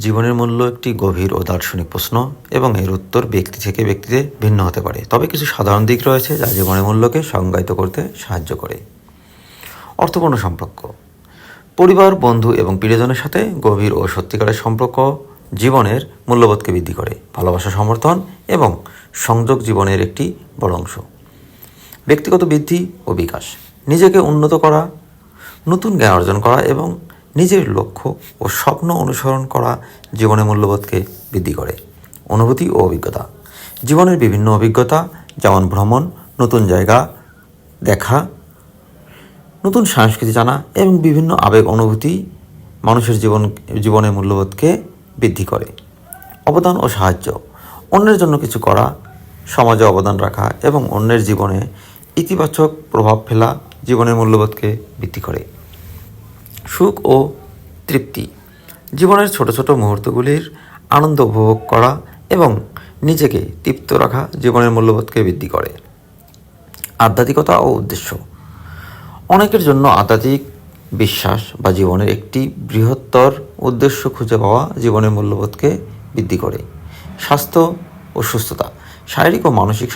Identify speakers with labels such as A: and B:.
A: জীবনের মূল্য একটি গভীর ও দার্শনিক প্রশ্ন এবং এর উত্তর ব্যক্তি থেকে ব্যক্তিতে ভিন্ন হতে পারে। তবে কিছু সাধারণ দিক রয়েছে যা জীবনের মূল্যকে সংজ্ঞায়িত করতে সাহায্য করে। অর্থপূর্ণ সম্পর্ক, পরিবার, বন্ধু এবং প্রিয়জনের সাথে গভীর ও সত্যিকারের সম্পর্ক জীবনের মূল্যবোধকে বৃদ্ধি করে। ভালোবাসা, সমর্থন এবং সংযোগ জীবনের একটি বড় অংশ। ব্যক্তিগত বৃদ্ধি ও বিকাশ, নিজেকে উন্নত করা, নতুন জ্ঞান অর্জন করা এবং নিজের লক্ষ্য ও স্বপ্ন অনুসরণ করা জীবনের মূল্যবোধকে বৃদ্ধি করে। অনুভূতি ও অভিজ্ঞতা, জীবনের বিভিন্ন অভিজ্ঞতা যেমন ভ্রমণ, নতুন জায়গা দেখা, নতুন সংস্কৃতি জানা এবং বিভিন্ন আবেগ অনুভূতি মানুষের জীবনের মূল্যবোধকে বৃদ্ধি করে। অবদান ও সাহায্য, অন্যের জন্য কিছু করা, সমাজে অবদান রাখা এবং অন্যের জীবনে ইতিবাচক প্রভাব ফেলা জীবনের মূল্যবোধকে বৃদ্ধি করে। সুখ ও তৃপ্তি, জীবনের ছোট ছোট মুহূর্তগুলির আনন্দ উপভোগ করা এবং নিজেকে তৃপ্ত রাখা জীবনের মূল্যবোধকে বৃদ্ধি করে। আধ্যাত্মিকতা ও উদ্দেশ্য, অনেকের জন্য আধ্যাত্মিক বিশ্বাস বা জীবনের একটি বৃহত্তর উদ্দেশ্য খুঁজে পাওয়া জীবনের মূল্যবোধকে বৃদ্ধি করে। স্বাস্থ্য ও সুস্থতা, শারীরিক ও মানসিক